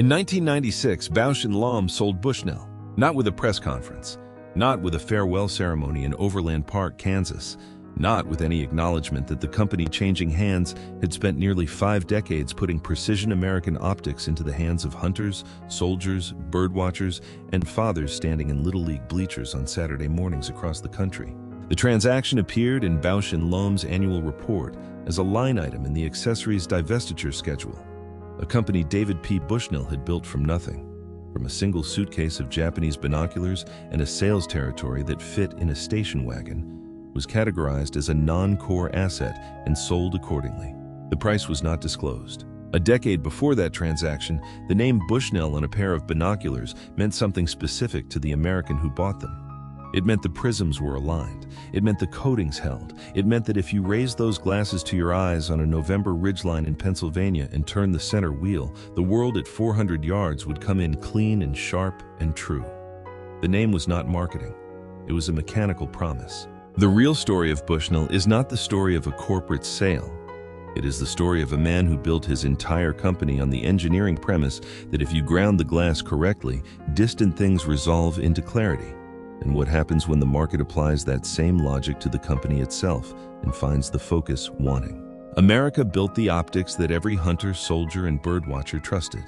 In 1996, Bausch& Lomb sold Bushnell, not with a press conference, not with a farewell ceremony in Overland Park, Kansas, not with any acknowledgement that the company changing hands had spent nearly 5 decades putting precision American optics into the hands of hunters, soldiers, birdwatchers, and fathers standing in Little League bleachers on Saturday mornings across the country. The transaction appeared in Bausch & Lomb's annual report as a line item in the accessories divestiture schedule. A company David P. Bushnell had built from nothing, from a single suitcase of Japanese binoculars and a sales territory that fit in a station wagon, was categorized as a non-core asset and sold accordingly. The price was not disclosed. A decade before that transaction, the name Bushnell on a pair of binoculars meant something specific to the American who bought them. It meant the prisms were aligned. It meant the coatings held. It meant that if you raised those glasses to your eyes on a November ridgeline in Pennsylvania and turned the center wheel, the world at 400 yards would come in clean and sharp and true. The name was not marketing. It was a mechanical promise. The real story of Bushnell is not the story of a corporate sale. It is the story of a man who built his entire company on the engineering premise that if you ground the glass correctly, distant things resolve into clarity. And what happens when the market applies that same logic to the company itself and finds the focus wanting? America built the optics that every hunter, soldier, and birdwatcher trusted.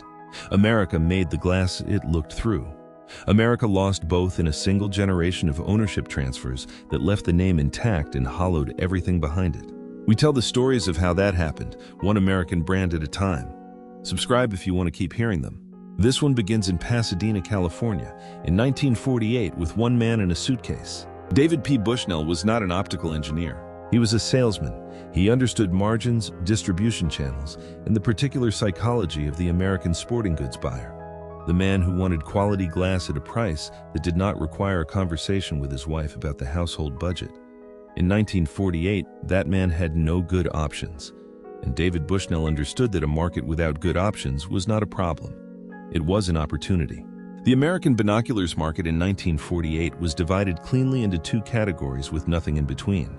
America made the glass it looked through. America lost both in a single generation of ownership transfers that left the name intact and hollowed everything behind it. We tell the stories of how that happened, one American brand at a time. Subscribe if you want to keep hearing them. This one begins in Pasadena, California, in 1948 with one man in a suitcase. David P. Bushnell was not an optical engineer. He was a salesman. He understood margins, distribution channels, and the particular psychology of the American sporting goods buyer. The man who wanted quality glass at a price that did not require a conversation with his wife about the household budget. In 1948, that man had no good options, and David Bushnell understood that a market without good options was not a problem. It was an opportunity. The American binoculars market in 1948 was divided cleanly into 2 categories with nothing in between.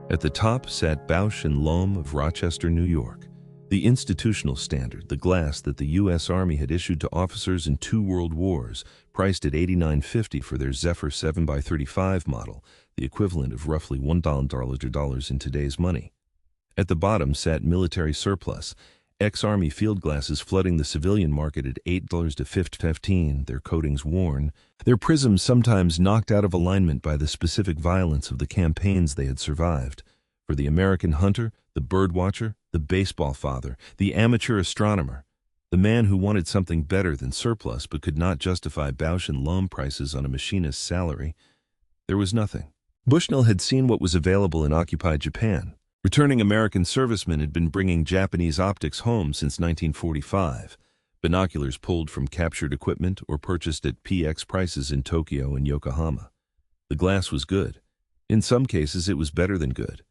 At the top sat Bausch & Lomb of Rochester, New York, the institutional standard, the glass that the U.S. Army had issued to officers in 2 world wars, priced at $89.50 for their Zephyr 7x35 model, the equivalent of roughly $1 in today's money. At the bottom sat military surplus, ex-Army field glasses flooding the civilian market at $8 to $15, their coatings worn, their prisms sometimes knocked out of alignment by the specific violence of the campaigns they had survived. For the American hunter, the birdwatcher, the baseball father, the amateur astronomer, the man who wanted something better than surplus but could not justify Bausch & Lomb prices on a machinist's salary, there was nothing. Bushnell had seen what was available in occupied Japan. Returning American servicemen had been bringing Japanese optics home since 1945, binoculars pulled from captured equipment or purchased at PX prices in Tokyo and Yokohama. The glass was good. In some cases, it was better than good.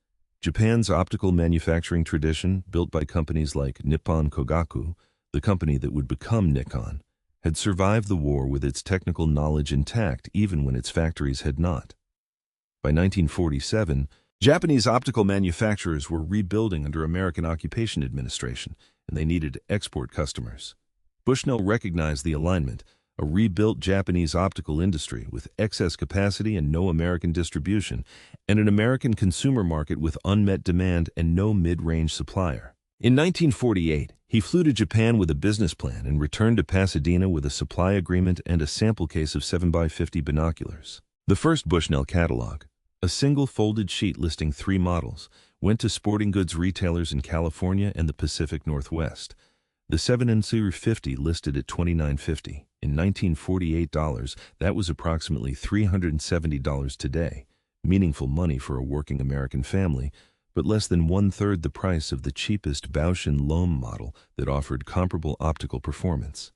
Japan's optical manufacturing tradition, built by companies like Nippon Kogaku, the company that would become Nikon, had survived the war with its technical knowledge intact even when its factories had not. By 1947, Japanese optical manufacturers were rebuilding under American occupation administration, and they needed export customers. Bushnell recognized the alignment, a rebuilt Japanese optical industry with excess capacity and no American distribution, and an American consumer market with unmet demand and no mid-range supplier. In 1948, he flew to Japan with a business plan and returned to Pasadena with a supply agreement and a sample case of 7x50 binoculars. The first Bushnell catalog, a single folded sheet listing 3 models, went to sporting goods retailers in California and the Pacific Northwest. The 7x50 listed at $29.50. In 1948 dollars, that was approximately $370 today, meaningful money for a working American family, but less than 1/3 the price of the cheapest Bausch & Lomb model that offered comparable optical performance.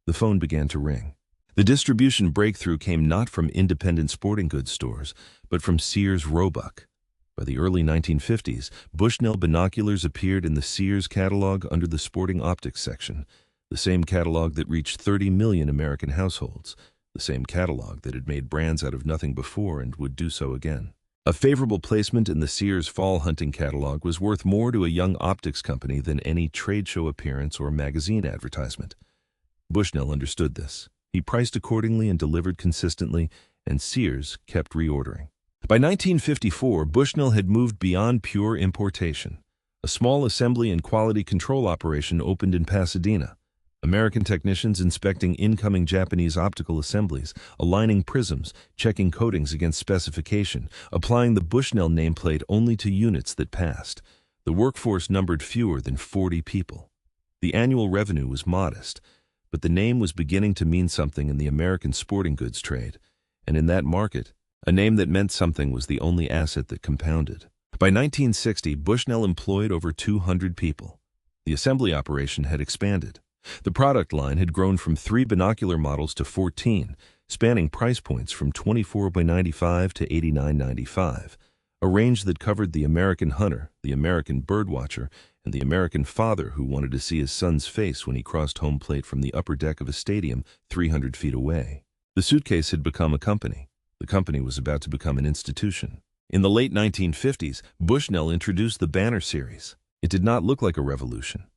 The phone began to ring. The distribution breakthrough came not from independent sporting goods stores, but from Sears Roebuck. By the early 1950s, Bushnell binoculars appeared in the Sears catalog under the sporting optics section, the same catalog that reached 30 million American households, the same catalog that had made brands out of nothing before and would do so again. A favorable placement in the Sears fall hunting catalog was worth more to a young optics company than any trade show appearance or magazine advertisement. Bushnell understood this. He priced accordingly and delivered consistently, and Sears kept reordering. By 1954, Bushnell had moved beyond pure importation. A small assembly and quality control operation opened in Pasadena. American technicians inspecting incoming Japanese optical assemblies, aligning prisms, checking coatings against specification, applying the Bushnell nameplate only to units that passed. The workforce numbered fewer than 40 people. The annual revenue was modest, but the name was beginning to mean something in the American sporting goods trade, and in that market, a name that meant something was the only asset that compounded. By 1960, Bushnell employed over 200 people. The assembly operation had expanded. The product line had grown from 3 binocular models to 14, spanning price points from $24 by $95 to $89.95, a range that covered the American hunter, the American birdwatcher, and the American father who wanted to see his son's face when he crossed home plate from the upper deck of a stadium 300 feet away. The suitcase had become a company. The company was about to become an institution. In the late 1950s, Bushnell introduced the Banner series. It did not look like a revolution.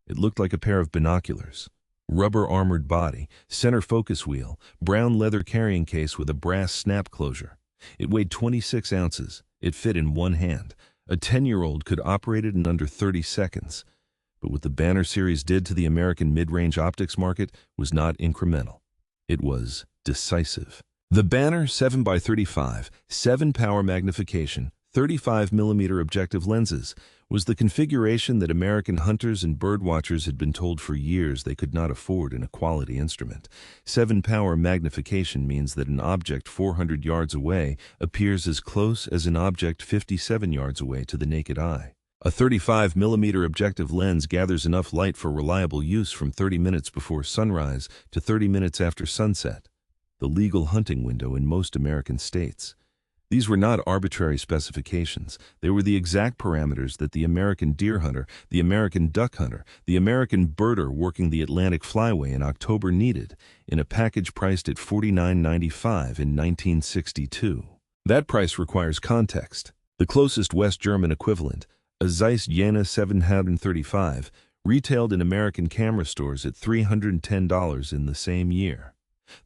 It looked like a pair of binoculars. Rubber-armored body, center focus wheel, brown leather carrying case with a brass snap closure. It weighed 26 ounces. It fit in one hand. A 10-year-old could operate it in under 30 seconds. But what the Banner series did to the American mid-range optics market was not incremental. It was decisive. The Banner 7x35, 7-power magnification, 35mm objective lenses was the configuration that American hunters and birdwatchers had been told for years they could not afford in a quality instrument. 7-power magnification means that an object 400 yards away appears as close as an object 57 yards away to the naked eye. A 35mm objective lens gathers enough light for reliable use from 30 minutes before sunrise to 30 minutes after sunset, the legal hunting window in most American states. These were not arbitrary specifications. They were the exact parameters that the American deer hunter, the American duck hunter, the American birder working the Atlantic Flyway in October needed in a package priced at $49.95 in 1962. That price requires context. The closest West German equivalent, a Zeiss Jena 735, retailed in American camera stores at $310 in the same year.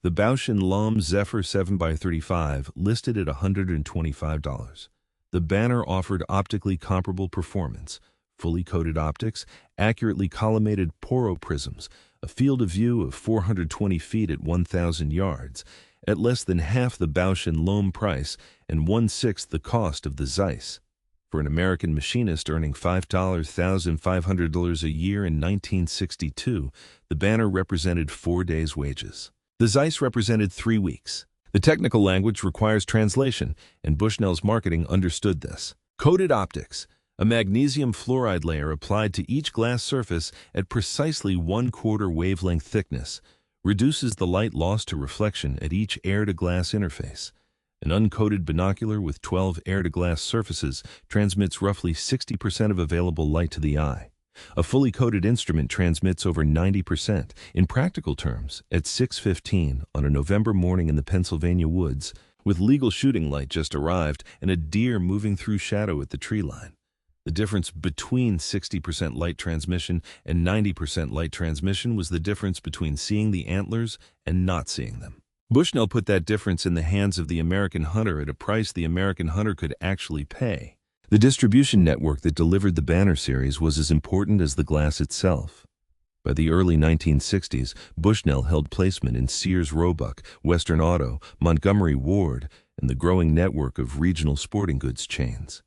The Bushnell Zephyr 7x35 listed at $125. The Banner offered optically comparable performance, fully coated optics, accurately collimated poro prisms, a field of view of 420 feet at 1,000 yards, at less than half the Bushnell price and 1/6 the cost of the Zeiss. For an American machinist earning $5,500 a year in 1962, the Banner represented 4 days' wages. The Zeiss represented 3 weeks. The technical language requires translation, and Bushnell's marketing understood this. Coated optics, a magnesium fluoride layer applied to each glass surface at precisely 1/4 wavelength thickness, reduces the light lost to reflection at each air-to-glass interface. An uncoated binocular with 12 air-to-glass surfaces transmits roughly 60% of available light to the eye. A fully coated instrument transmits over 90%. In practical terms, at 6:15 on a November morning in the Pennsylvania woods, with legal shooting light just arrived and a deer moving through shadow at the tree line. The difference between 60% light transmission and 90% light transmission was the difference between seeing the antlers and not seeing them. Bushnell put that difference in the hands of the American hunter at a price the American hunter could actually pay. The distribution network that delivered the Banner series was as important as the glass itself. By the early 1960s, Bushnell held placement in Sears Roebuck, Western Auto, Montgomery Ward, and the growing network of regional sporting goods chains.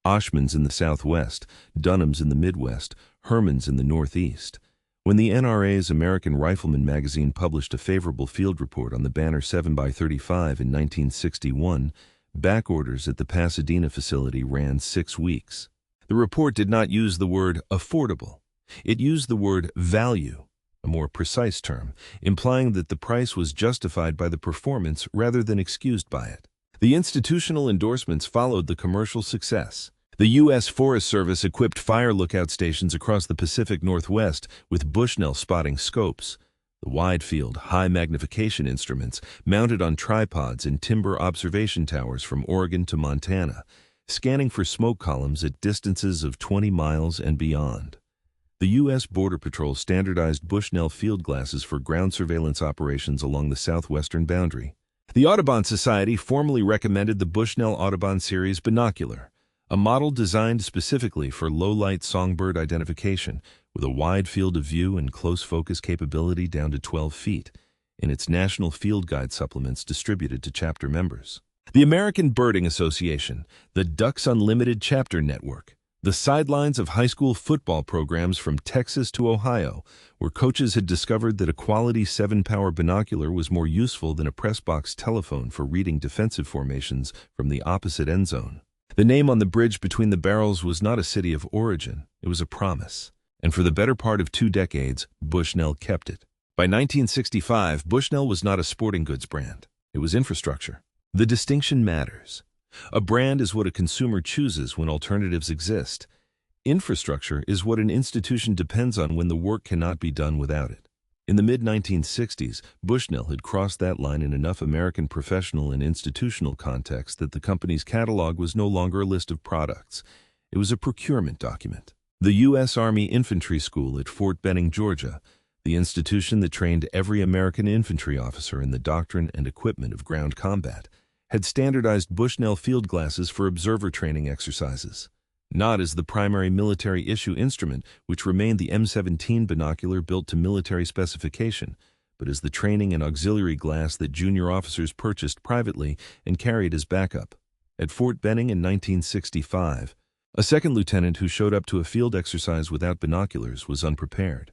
Oshman's in the Southwest, Dunham's in the Midwest, Herman's in the Northeast. When the NRA's American Rifleman magazine published a favorable field report on the Banner 7x35 in 1961, back orders at the Pasadena facility ran 6 weeks. The report did not use the word affordable. It used the word value, a more precise term, implying that the price was justified by the performance rather than excused by it. The institutional endorsements followed the commercial success. The U.S. Forest Service equipped fire lookout stations across the Pacific Northwest with Bushnell spotting scopes. The wide-field, high-magnification instruments mounted on tripods in timber observation towers from Oregon to Montana, scanning for smoke columns at distances of 20 miles and beyond. The U.S. Border Patrol standardized Bushnell field glasses for ground surveillance operations along the southwestern boundary. The Audubon Society formally recommended the Bushnell Audubon Series binocular, a model designed specifically for low-light songbird identification, with a wide field of view and close focus capability down to 12 feet, in its National Field Guide supplements distributed to chapter members. The American Birding Association, the Ducks Unlimited Chapter Network, the sidelines of high school football programs from Texas to Ohio, where coaches had discovered that a quality 7-power binocular was more useful than a press box telephone for reading defensive formations from the opposite end zone. The name on the bridge between the barrels was not a city of origin, it was a promise. And for the better part of 2 decades, Bushnell kept it. By 1965, Bushnell was not a sporting goods brand. It was infrastructure. The distinction matters. A brand is what a consumer chooses when alternatives exist. Infrastructure is what an institution depends on when the work cannot be done without it. In the mid-1960s, Bushnell had crossed that line in enough American professional and institutional context that the company's catalog was no longer a list of products. It was a procurement document. The U.S. Army Infantry School at Fort Benning, Georgia, the institution that trained every American infantry officer in the doctrine and equipment of ground combat, had standardized Bushnell field glasses for observer training exercises, not as the primary military issue instrument, which remained the M17 binocular built to military specification, but as the training and auxiliary glass that junior officers purchased privately and carried as backup. At Fort Benning in 1965, a second lieutenant who showed up to a field exercise without binoculars was unprepared.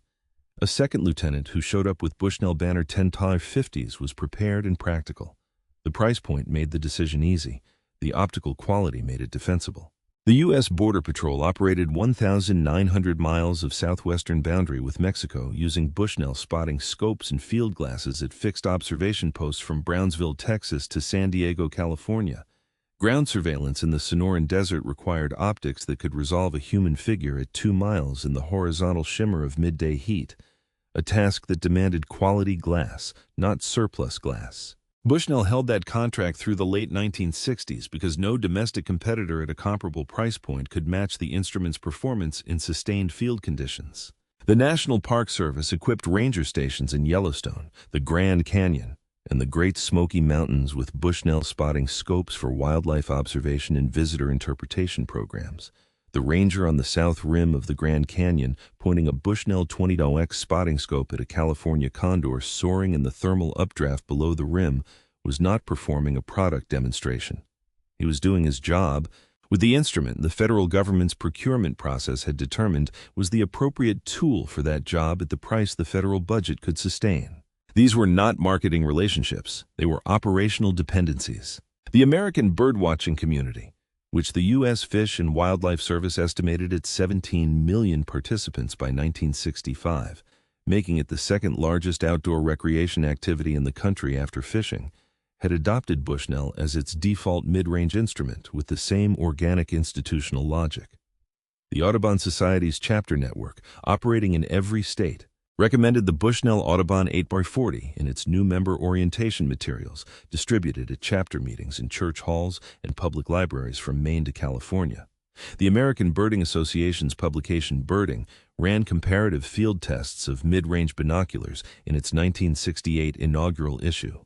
A second lieutenant who showed up with Bushnell Banner 10-50s was prepared and practical. The price point made the decision easy. The optical quality made it defensible. The U.S. Border Patrol operated 1,900 miles of southwestern boundary with Mexico using Bushnell spotting scopes and field glasses at fixed observation posts from Brownsville, Texas to San Diego, California. Ground surveillance in the Sonoran Desert required optics that could resolve a human figure at 2 miles in the horizontal shimmer of midday heat, a task that demanded quality glass, not surplus glass. Bushnell held that contract through the late 1960s because no domestic competitor at a comparable price point could match the instrument's performance in sustained field conditions. The National Park Service equipped ranger stations in Yellowstone, the Grand Canyon, and the Great Smoky Mountains with Bushnell spotting scopes for wildlife observation and visitor interpretation programs. The ranger on the south rim of the Grand Canyon pointing a Bushnell 20X spotting scope at a California condor soaring in the thermal updraft below the rim was not performing a product demonstration. He was doing his job with the instrument the federal government's procurement process had determined was the appropriate tool for that job at the price the federal budget could sustain. These were not marketing relationships, they were operational dependencies. The American birdwatching community, which the U.S. Fish and Wildlife Service estimated at 17 million participants by 1965, making it the second largest outdoor recreation activity in the country after fishing, had adopted Bushnell as its default mid-range instrument with the same organic institutional logic. The Audubon Society's chapter network, operating in every state, recommended the Bushnell Audubon 8x40 in its new member orientation materials distributed at chapter meetings in church halls and public libraries from Maine to California. The American Birding Association's publication Birding ran comparative field tests of mid-range binoculars in its 1968 inaugural issue.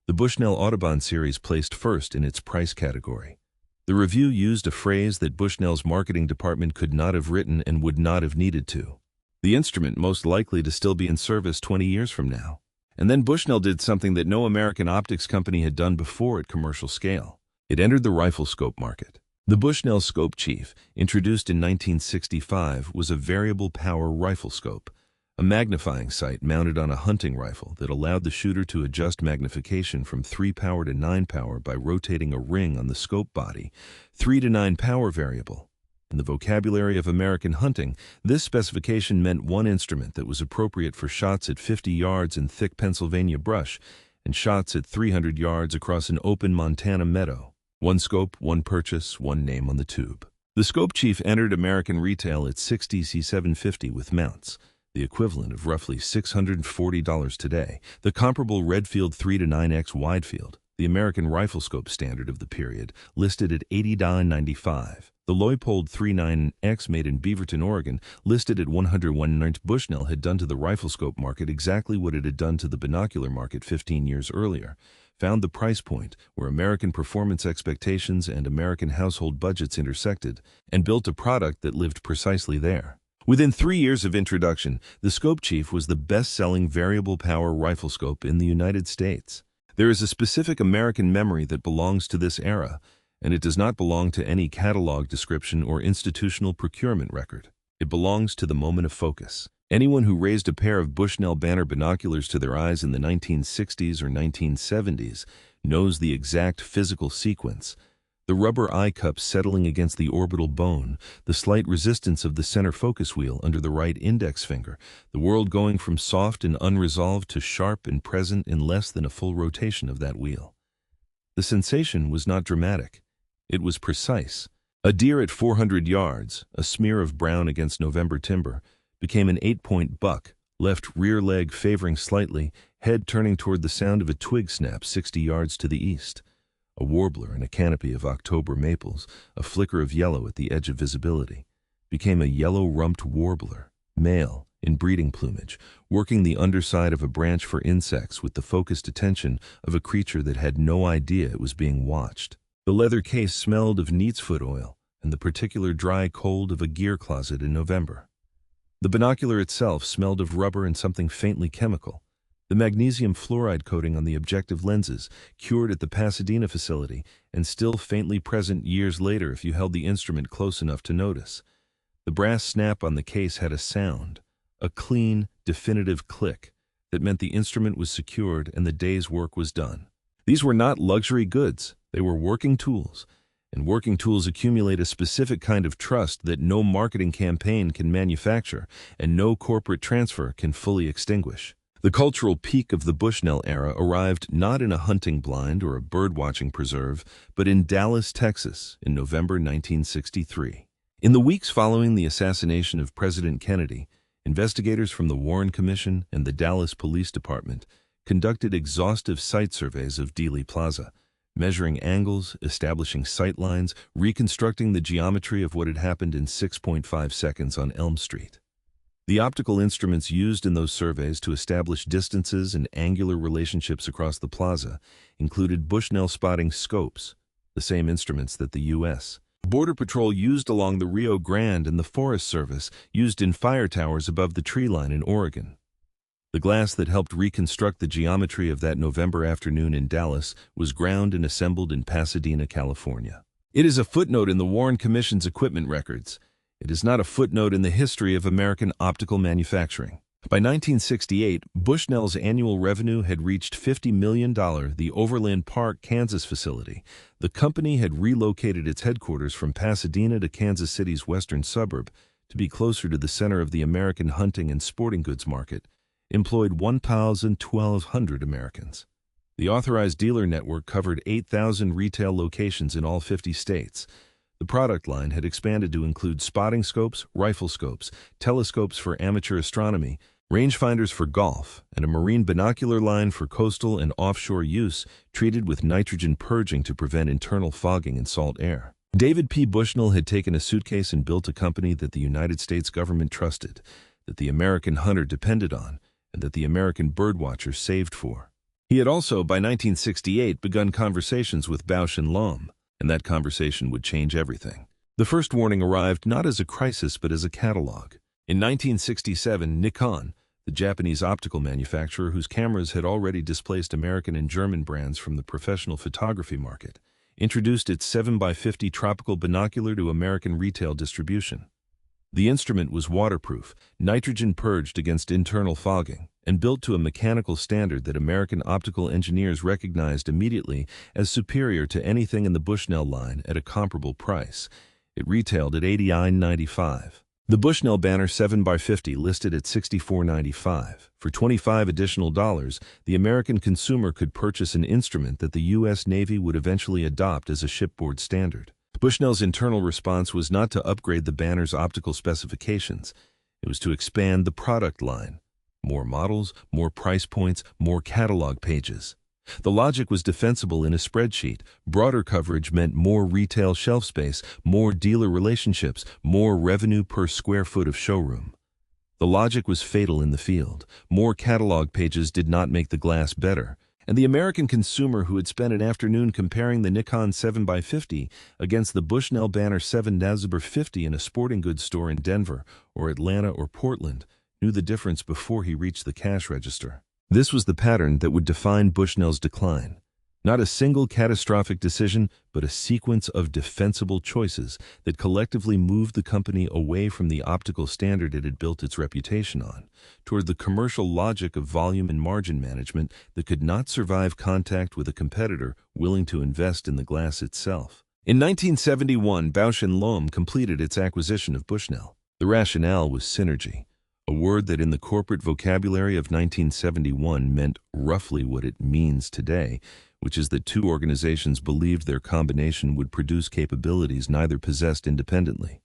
The Bushnell Audubon series placed first in its price category. The review used a phrase that Bushnell's marketing department could not have written and would not have needed to. The instrument most likely to still be in service 20 years from now. And then Bushnell did something that no American optics company had done before at commercial scale. It entered the rifle scope market. The Bushnell Scope Chief, introduced in 1965, was a variable power rifle scope, a magnifying sight mounted on a hunting rifle that allowed the shooter to adjust magnification from 3 power to 9 power by rotating a ring on the scope body, 3 to 9 power variable. In the vocabulary of American hunting, this specification meant one instrument that was appropriate for shots at 50 yards in thick Pennsylvania brush and shots at 300 yards across an open Montana meadow. One scope, one purchase, one name on the tube. The Scope Chief entered American retail at $60,750 with mounts. the equivalent of roughly $640 today. The comparable Redfield 3 to 9x widefield, the American rifle scope standard of the period, listed at $80.95. The Leupold 39X made in Beaverton, Oregon, listed at $101. Bushnell had done to the rifle scope market exactly what it had done to the binocular market 15 years earlier, found the price point where American performance expectations and American household budgets intersected, and built a product that lived precisely there. Within 3 years of introduction, the Scope Chief was the best-selling variable power rifle scope in the United States. There is a specific American memory that belongs to this era, and it does not belong to any catalog description or institutional procurement record. It belongs to the moment of focus. Anyone who raised a pair of Bushnell Banner binoculars to their eyes in the 1960s or 1970s knows the exact physical sequence. The rubber eye cup settling against the orbital bone, the slight resistance of the center focus wheel under the right index finger, the world going from soft and unresolved to sharp and present in less than a full rotation of that wheel. The sensation was not dramatic. It was precise. A deer at 400 yards, a smear of brown against November timber, became an 8-point buck, left rear leg favoring slightly, head turning toward the sound of a twig snap 60 yards to the east. A warbler in a canopy of October maples, a flicker of yellow at the edge of visibility, became a yellow-rumped warbler, male, in breeding plumage, working the underside of a branch for insects with the focused attention of a creature that had no idea it was being watched. The leather case smelled of neatsfoot oil and the particular dry cold of a gear closet in November. The binocular itself smelled of rubber and something faintly chemical. The magnesium fluoride coating on the objective lenses, cured at the Pasadena facility and still faintly present years later if you held the instrument close enough to notice. The brass snap on the case had a sound, a clean, definitive click that meant the instrument was secured and the day's work was done. These were not luxury goods. They were working tools, and working tools accumulate a specific kind of trust that no marketing campaign can manufacture and no corporate transfer can fully extinguish. The cultural peak of the Bushnell era arrived not in a hunting blind or a bird-watching preserve, but in Dallas, Texas, in November 1963. In the weeks following the assassination of President Kennedy, investigators from the Warren Commission and the Dallas Police Department conducted exhaustive site surveys of Dealey Plaza, measuring angles, establishing sight lines, reconstructing the geometry of what had happened in 6.5 seconds on Elm Street. The optical instruments used in those surveys to establish distances and angular relationships across the plaza included Bushnell spotting scopes, the same instruments that the U.S. Border Patrol used along the Rio Grande and the Forest Service used in fire towers above the tree line in Oregon. The glass that helped reconstruct the geometry of that November afternoon in Dallas was ground and assembled in Pasadena, California. It is a footnote in the Warren Commission's equipment records. It is not a footnote in the history of American optical manufacturing. By 1968, Bushnell's annual revenue had reached $50 million. The Overland Park, Kansas facility. The company had relocated its headquarters from Pasadena to Kansas City's western suburb to be closer to the center of the American hunting and sporting goods market, employed 1,200 Americans. The authorized dealer network covered 8,000 retail locations in all 50 states. The product line had expanded to include spotting scopes, rifle scopes, telescopes for amateur astronomy, rangefinders for golf, and a marine binocular line for coastal and offshore use treated with nitrogen purging to prevent internal fogging in salt air. David P. Bushnell had taken a suitcase and built a company that the United States government trusted, that the American hunter depended on, and that the American birdwatcher saved for. He had also, by 1968, begun conversations with Bushnell, and that conversation would change everything. The first warning arrived not as a crisis but as a catalog. In 1967, Nikon, the Japanese optical manufacturer whose cameras had already displaced American and German brands from the professional photography market, introduced its 7x50 tropical binocular to American retail distribution. The instrument was waterproof, nitrogen purged against internal fogging, and built to a mechanical standard that American optical engineers recognized immediately as superior to anything in the Bushnell line at a comparable price. It retailed at $89.95. The Bushnell Banner 7x50 listed at $64.95. For $25 additional, the American consumer could purchase an instrument that the U.S. Navy would eventually adopt as a shipboard standard. Bushnell's internal response was not to upgrade the Banner's optical specifications. It was to expand the product line. More models, more price points, more catalog pages. The logic was defensible in a spreadsheet. Broader coverage meant more retail shelf space, more dealer relationships, more revenue per square foot of showroom. The logic was fatal in the field. More catalog pages did not make the glass better. And the American consumer who had spent an afternoon comparing the Nikon 7x50 against the Bushnell Banner 7x50 in a sporting goods store in Denver or Atlanta or Portland knew the difference before he reached the cash register. This was the pattern that would define Bushnell's decline. Not a single catastrophic decision, but a sequence of defensible choices that collectively moved the company away from the optical standard it had built its reputation on, toward the commercial logic of volume and margin management that could not survive contact with a competitor willing to invest in the glass itself. In 1971, Bausch & Lomb completed its acquisition of Bushnell. The rationale was synergy, a word that in the corporate vocabulary of 1971 meant roughly what it means today, which is that two organizations believed their combination would produce capabilities neither possessed independently.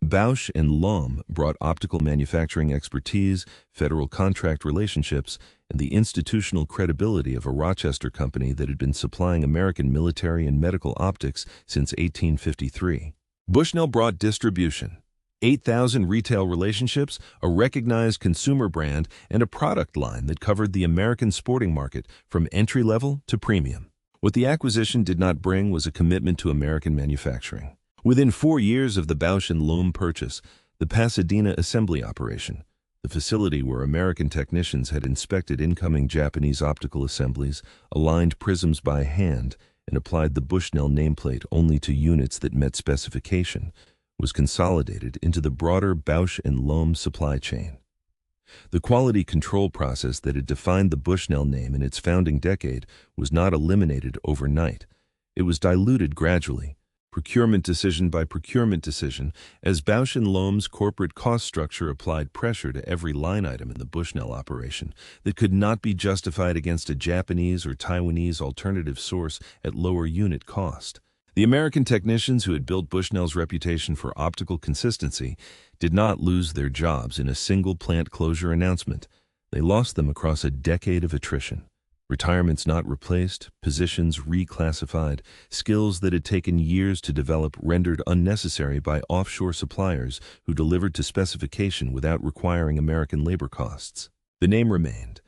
Bausch & Lomb brought optical manufacturing expertise, federal contract relationships, and the institutional credibility of a Rochester company that had been supplying American military and medical optics since 1853. Bushnell brought distribution, 8,000 retail relationships, a recognized consumer brand, and a product line that covered the American sporting market from entry-level to premium. What the acquisition did not bring was a commitment to American manufacturing. Within 4 years of the Bausch & Lomb purchase, the Pasadena assembly operation, the facility where American technicians had inspected incoming Japanese optical assemblies, aligned prisms by hand, and applied the Bushnell nameplate only to units that met specification, was consolidated into the broader Bausch & Lomb supply chain. The quality control process that had defined the Bushnell name in its founding decade was not eliminated overnight. It was diluted gradually, procurement decision by procurement decision, as Bausch & Lomb's corporate cost structure applied pressure to every line item in the Bushnell operation that could not be justified against a Japanese or Taiwanese alternative source at lower unit cost. The American technicians who had built Bushnell's reputation for optical consistency did not lose their jobs in a single plant closure announcement. They lost them across a decade of attrition. Retirements not replaced, positions reclassified, skills that had taken years to develop rendered unnecessary by offshore suppliers who delivered to specification without requiring American labor costs. The name remained.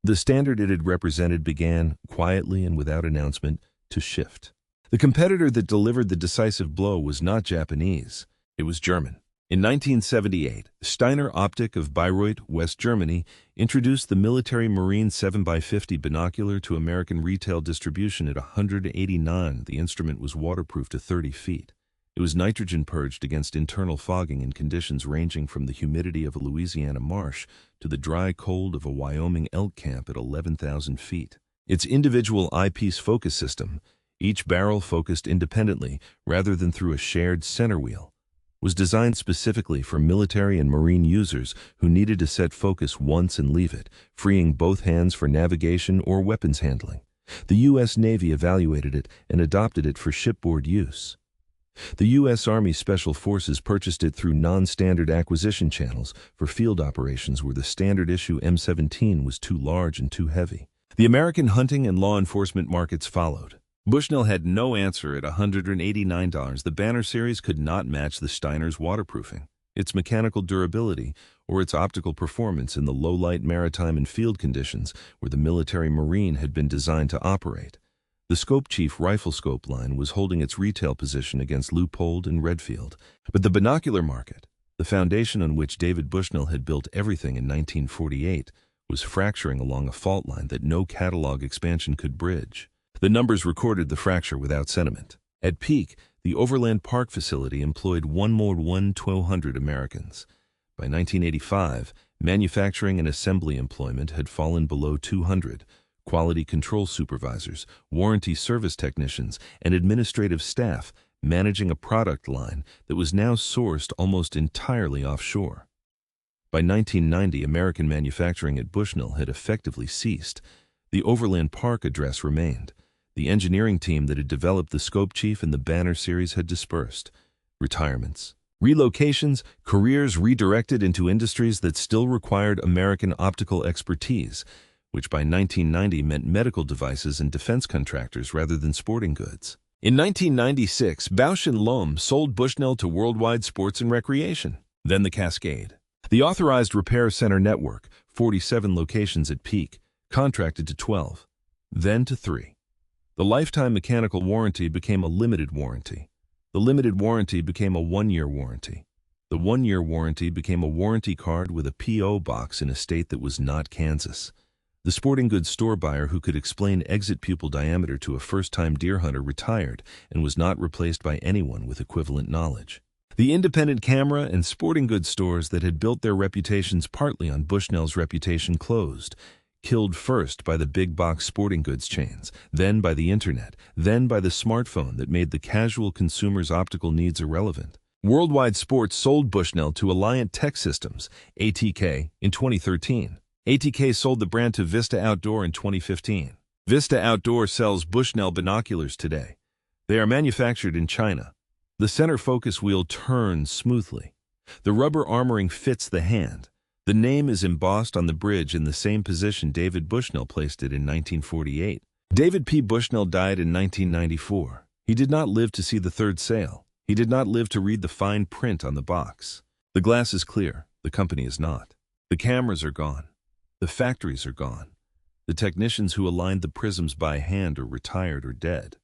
The standard it had represented began, quietly and without announcement, to shift. The competitor that delivered the decisive blow was not Japanese, it was German. In 1978, Steiner Optik of Bayreuth, West Germany, introduced the military marine 7x50 binocular to American retail distribution at 189. The instrument was waterproof to 30 feet. It was nitrogen purged against internal fogging in conditions ranging from the humidity of a Louisiana marsh to the dry cold of a Wyoming elk camp at 11,000 feet. Its individual eyepiece focus system, each barrel focused independently rather than through a shared center wheel, was designed specifically for military and marine users who needed to set focus once and leave it, freeing both hands for navigation or weapons handling. The U.S. Navy evaluated it and adopted it for shipboard use. The U.S. Army Special Forces purchased it through non-standard acquisition channels for field operations where the standard issue M17 was too large and too heavy. The American hunting and law enforcement markets followed. Bushnell had no answer at $189. The Banner series could not match the Steiner's waterproofing, its mechanical durability, or its optical performance in the low-light maritime and field conditions where the military marine had been designed to operate. The Scope Chief rifle scope line was holding its retail position against Leupold and Redfield. But the binocular market, the foundation on which David Bushnell had built everything in 1948, was fracturing along a fault line that no catalog expansion could bridge. The numbers recorded the fracture without sentiment. At peak, the Overland Park facility employed 1,200 Americans. By 1985, manufacturing and assembly employment had fallen below 200. Quality control supervisors, warranty service technicians, and administrative staff managing a product line that was now sourced almost entirely offshore. By 1990, American manufacturing at Bushnell had effectively ceased. The Overland Park address remained. The engineering team that had developed the Scope Chief and the Banner series had dispersed. Retirements, Relocations, careers redirected into industries that still required American optical expertise, which by 1990 meant medical devices and defense contractors rather than sporting goods. In 1996, Bausch & Lomb sold Bushnell to Worldwide Sports and Recreation, then the Cascade. The authorized repair center network, 47 locations at peak, contracted to 12, then to 3. The lifetime mechanical warranty became a limited warranty. The limited warranty became a 1-year warranty. The 1-year warranty became a warranty card with a P.O. box in a state that was not Kansas. The sporting goods store buyer who could explain exit pupil diameter to a first-time deer hunter retired and was not replaced by anyone with equivalent knowledge. The independent camera and sporting goods stores that had built their reputations partly on Bushnell's reputation closed, killed first by the big-box sporting goods chains, then by the internet, then by the smartphone that made the casual consumer's optical needs irrelevant. Worldwide Sports sold Bushnell to Alliant Tech Systems, ATK, in 2013. ATK sold the brand to Vista Outdoor in 2015. Vista Outdoor sells Bushnell binoculars today. They are manufactured in China. The center focus wheel turns smoothly. The rubber armoring fits the hand. The name is embossed on the bridge in the same position David Bushnell placed it in 1948. David P. Bushnell died in 1994. He did not live to see the third sale. He did not live to read the fine print on the box. The glass is clear. The company is not. The cameras are gone. The factories are gone. The technicians who aligned the prisms by hand are retired or dead.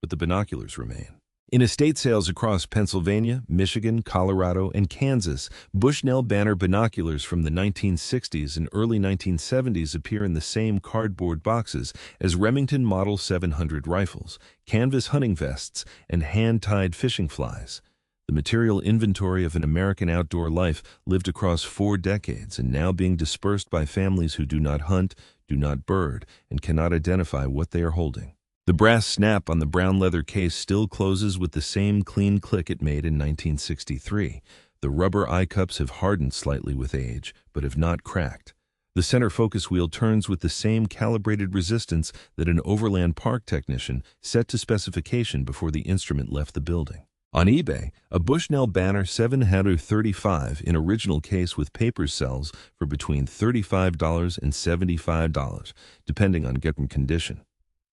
But the binoculars remain. In estate sales across Pennsylvania, Michigan, Colorado, and Kansas, Bushnell banner binoculars from the 1960s and early 1970s appear in the same cardboard boxes as Remington Model 700 rifles, canvas hunting vests, and hand-tied fishing flies. The material inventory of an American outdoor life lived across 4 decades and now being dispersed by families who do not hunt, do not bird, and cannot identify what they are holding. The brass snap on the brown leather case still closes with the same clean click it made in 1963. The rubber eye cups have hardened slightly with age, but have not cracked. The center focus wheel turns with the same calibrated resistance that an Overland Park technician set to specification before the instrument left the building. On eBay, a Bushnell banner 735 in original case with papers sells for between $35 and $75, depending on given condition.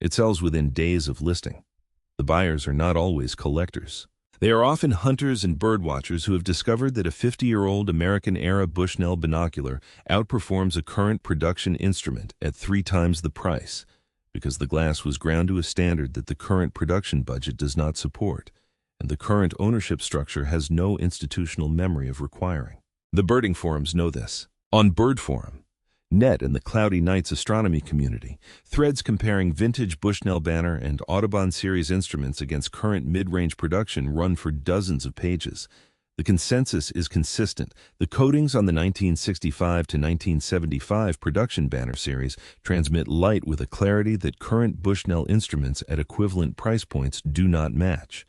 It sells within days of listing. The buyers are not always collectors. They are often hunters and birdwatchers who have discovered that a 50-year-old American-era Bushnell binocular outperforms a current production instrument at 3 times the price, because the glass was ground to a standard that the current production budget does not support, and the current ownership structure has no institutional memory of requiring. The birding forums know this. On Bird Forum, Net and the Cloudy Nights astronomy community, threads comparing vintage Bushnell banner and Audubon series instruments against current mid-range production run for dozens of pages. The consensus is consistent. The coatings on the 1965 to 1975 production banner series transmit light with a clarity that current Bushnell instruments at equivalent price points do not match.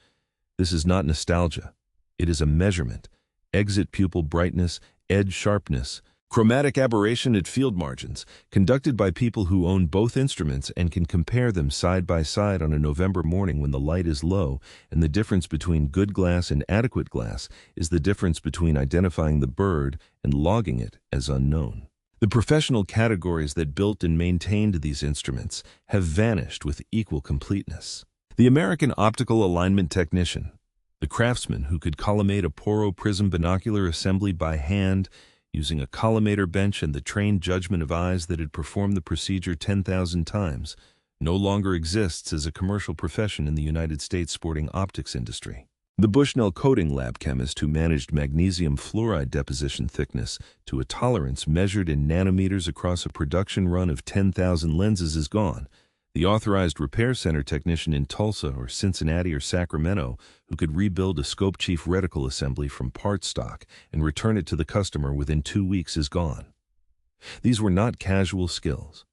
This is not nostalgia. It is a measurement. Exit pupil brightness, edge sharpness, chromatic aberration at field margins, conducted by people who own both instruments and can compare them side by side on a November morning when the light is low, and the difference between good glass and adequate glass is the difference between identifying the bird and logging it as unknown. The professional categories that built and maintained these instruments have vanished with equal completeness. The American optical alignment technician, the craftsman who could collimate a Poro prism binocular assembly by hand using a collimator bench and the trained judgment of eyes that had performed the procedure 10,000 times, no longer exists as a commercial profession in the United States sporting optics industry. The Bushnell coating lab chemist who managed magnesium fluoride deposition thickness to a tolerance measured in nanometers across a production run of 10,000 lenses is gone. The authorized repair center technician in Tulsa or Cincinnati or Sacramento who could rebuild a scope chief reticle assembly from part stock and return it to the customer within 2 weeks is gone. These were not casual skills.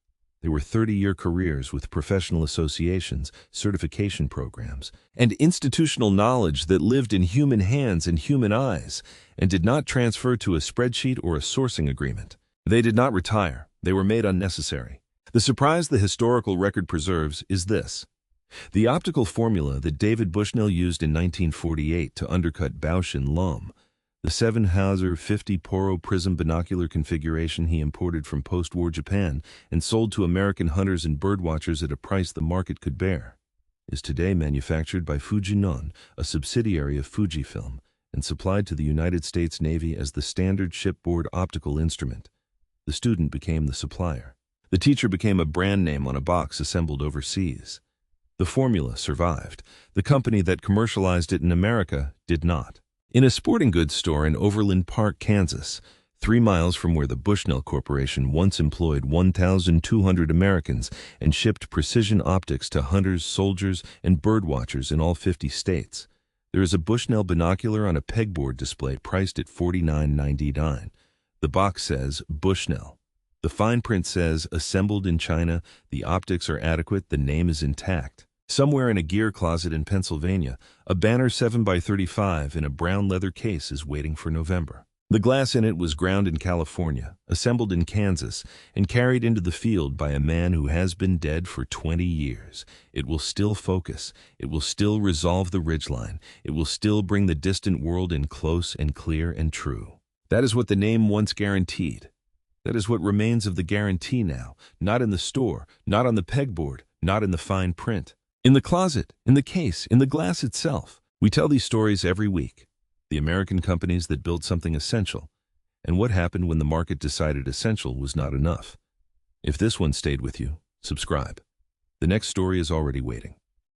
They were 30-year careers with professional associations, certification programs, and institutional knowledge that lived in human hands and human eyes and did not transfer to a spreadsheet or a sourcing agreement. They did not retire. They were made unnecessary. The surprise the historical record preserves is this. The optical formula that David Bushnell used in 1948 to undercut Bausch and Lomb, the 7-Hauser 50-poro prism binocular configuration he imported from post-war Japan and sold to American hunters and birdwatchers at a price the market could bear, is today manufactured by Fujinon, a subsidiary of Fujifilm, and supplied to the United States Navy as the standard shipboard optical instrument. The student became the supplier. The teacher became a brand name on a box assembled overseas. The formula survived. The company that commercialized it in America did not. In a sporting goods store in Overland Park, Kansas, 3 miles from where the Bushnell Corporation once employed 1,200 Americans and shipped precision optics to hunters, soldiers, and birdwatchers in all 50 states, there is a Bushnell binocular on a pegboard display priced at $49.99. The box says Bushnell. The fine print says, assembled in China, the optics are adequate, the name is intact. Somewhere in a gear closet in Pennsylvania, a banner 7x35 in a brown leather case is waiting for November. The glass in it was ground in California, assembled in Kansas, and carried into the field by a man who has been dead for 20 years. It will still focus. It will still resolve the ridgeline. It will still bring the distant world in close and clear and true. That is what the name once guaranteed. That is what remains of the guarantee now, not in the store, not on the pegboard, not in the fine print. In the closet, in the case, in the glass itself. We tell these stories every week. The American companies that built something essential, and what happened when the market decided essential was not enough. If this one stayed with you, subscribe. The next story is already waiting.